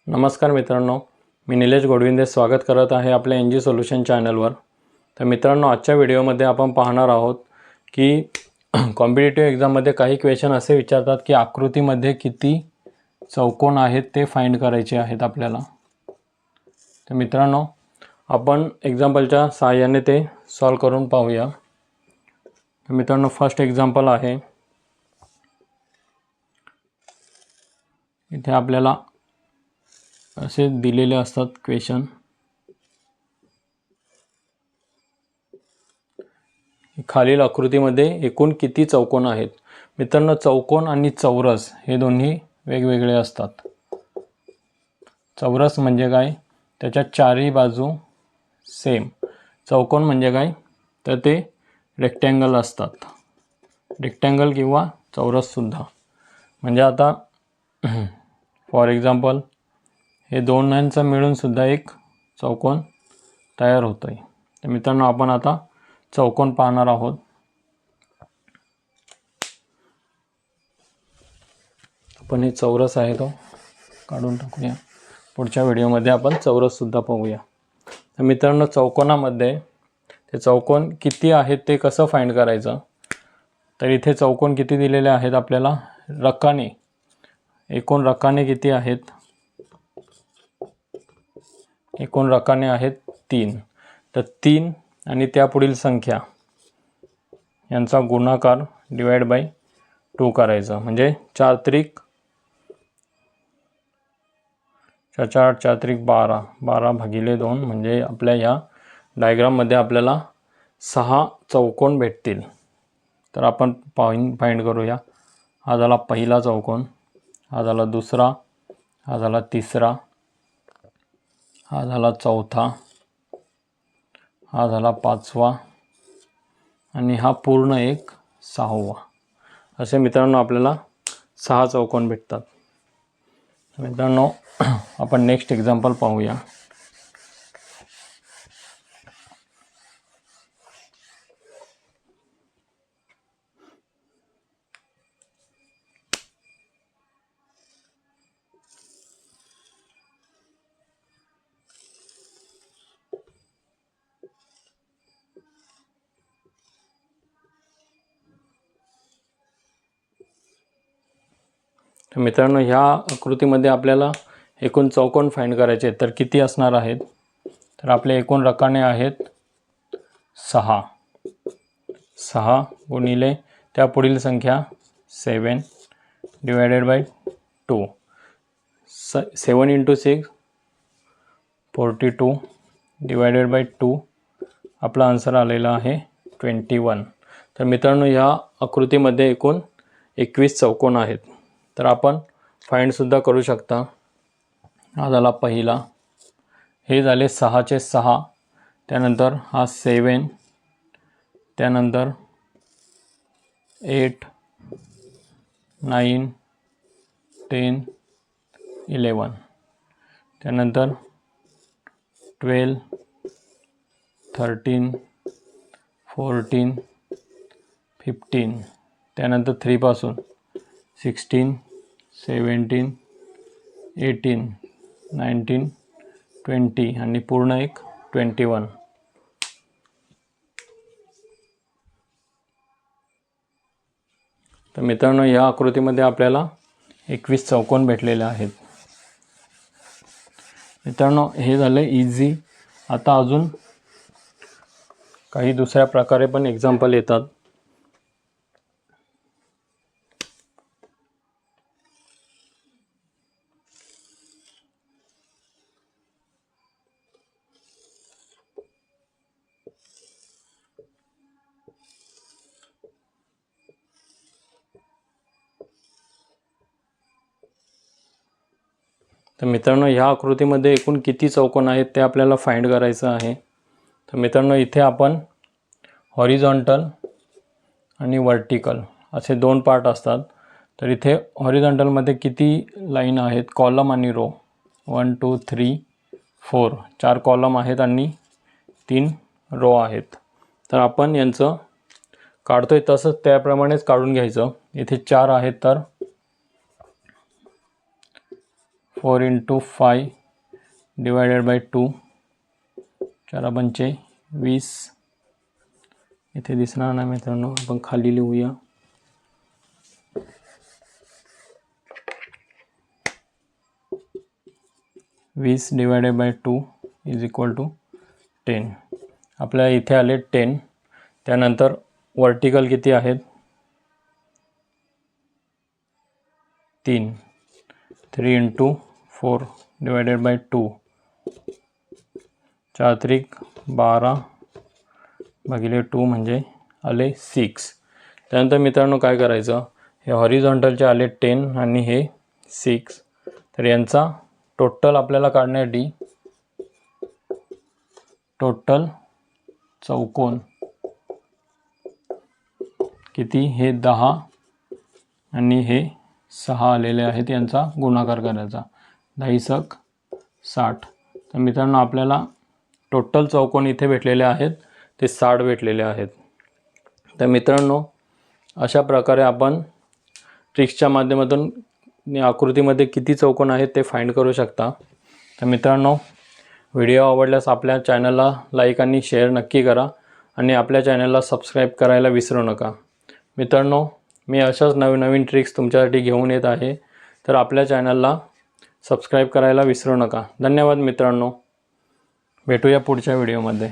नमस्कार मित्रांनो, मी निलेश गोडविंदे स्वागत करत आहे आपल्या एनजी सोल्युशन चॅनलवर। तर मित्रांनो, आजच्या व्हिडिओमध्ये आपण पाहणार आहोत की कॉम्पिटिटिव्ह एग्जाममध्ये काही क्वेश्चन असे विचारतात की आकृतीमध्ये किती चौकोन आहेत ते फाइंड करायचे आहेत आपल्याला। तर मित्रांनो, आपण एक्झाम्पलच्या सहाय्याने ते सॉल्व करून पाहूया। तर मित्रांनो, फर्स्ट एक्झाम्पल आहे, इथे आपल्याला असे दिलेले असतात क्वेश्चन। खालील आकृतीमध्ये एकूण किती चौकोन आहेत। मित्रांनो, चौकोन आणि चौरस हे दोन्ही वेगवेगळे असतात। चौरस म्हणजे काय, त्याच्या चारही बाजू सेम। चौकोन म्हणजे काय, तर ते रेक्टँगल असतात। रेक्टँगल किंवा चौरस सुद्धा। म्हणजे आता फॉर एक्झाम्पल हे दोनांचा मिळून सुद्धा एक चौकोन तयार होतोय। तर मित्रांनो, आपण आता चौकोन पाहणार आहोत। आपण हे चौरस आहे तो काढून टाकूया। पुढच्या व्हिडिओमध्ये आपण चौरस सुद्धा पाहूया। तर मित्रांनो, चौकोनामध्ये ते चौकोन किती आहेत ते कसं फाइंड करायचं, तर इथे चौकोन किती दिलेले आहेत आपल्याला, रकाने, एकूण रकाने किती आहेत, एकूण रकाने आहेत 3। तर 3 आणि त्यापुढील संख्या यांचा गुणाकार डिवाइड बाय 2 करायचा। म्हणजे 4 त्रिक 4 4 त्रिक 12, 12 भागिले 2, म्हणजे आपल्या या डायग्राममध्ये आपल्याला 6 चौकोन भेटतील। तर आपण फाइंड करूया। हा झाला पहिला चौकोन, हा झाला दुसरा, हा झाला तिसरा, हा झाला चौथा, हा झाला पाचवा आणि हा पूर्ण एक सहावा। असे मित्रांनो आपल्याला 6 चौकोन भेटतात। मित्रांनो, आपण नेक्स्ट एक्झाम्पल पाहूया। तर मित्रांनो, ह्या आकृतीमध्ये आपल्याला एकूण चौकोन फाइंड करायचे, तर किती असणार आहेत, तर आपले एकूण रकाने आहेत 6। 6 गुणिले त्या पुढील संख्या 7 डिवाइडेड बाय 2। 7 × 6 42 डिवाइडेड बाय 2, आपला आन्सर आलेला आहे 21। तर मित्रांनो, ह्या आकृतीमध्ये एकूण 21 चौकोन आहेत। तर आपण फाइंड सुद्धा करू शकता। हा झाला पहिला, हे झाले 6 चे 6, त्यानंतर हा 7, त्यानंतर 8 9 10 11, त्यानंतर 12 13 14 15, त्यानंतर 3 पासून 16 17 18 19 20 आणि पूर्ण एक 21। तर मित्रांनो, या आकृतीमध्ये आपल्याला 21 चौकोन भेटलेले आहेत। मित्रांनो, हे झालं इझी। आता अजून काही दुसऱ्या प्रकारे पण एक्झाम्पल येतात। तर मित्रांनो, ह्या आकृतीमध्ये एकूण किती चौकोन आहेत ते आपल्याला फाइंड करायचं आहे। तर मित्रांनो, इथे आपण हॉरिझॉन्टल आणि वर्टिकल असे 2 पार्ट असतात। तर इथे हॉरिझॉन्टलमध्ये किती लाईन आहेत, कॉलम आणि रो, 1 2 3 4, 4 कॉलम आहेत आणि 3 रो आहेत। तर आपण यांचं काढतोय तसंच त्याप्रमाणेच काढून घ्यायचं। इथे 4 आहेत, तर 4 × 5 डिवायडेड बाय 2, 4 पंचे 20. इथे दिसणार नाही मित्रांनो, आपण खाली लिहूया. 20 divided by 2 is equal to 10. आपल्याला इथे आले 10. त्यानंतर वर्टिकल किती आहेत? 3. 3 × 4 डिवायडेड बाय 2, 4 त्रिक 12 भागिले 2 म्हणजे आले 6. त्यानंतर मित्रांनो काय करायचं, हे हॉरिझॉन्टलचे आले 10 आणि हे 6. तर यांचा टोटल आपल्याला काढण्यासाठी टोटल चौकोन किती, हे 10 आणि हे 6 आलेले आहेत, यांचा गुणाकार करायचा. 10 60. तर मित्रांनो आपल्याला टोटल चौकोन इथे भेटलेले आहेत ते 60 भेटलेले आहेत. तर मित्रांनो अशा प्रकारे आपण ट्रिक्सच्या माध्यमातून आकृतीमध्ये किती चौकोन आहेत ते फाइंड करू शकता. तर मित्रांनो व्हिडिओ आवडल्यास आपल्या चॅनलला लाईक आणि शेअर नक्की करा आणि आपल्या चॅनलला सबस्क्राईब करायला विसरू नका. मित्रांनो मी अशाच नवीन ट्रिक्स तुमच्यासाठी घेऊन येत आहे, तर आपल्या चॅनलला सबस्क्राईब करायला विसरू नका. धन्यवाद मित्रांनो, भेटूया पुढच्या व्हिडिओमध्ये.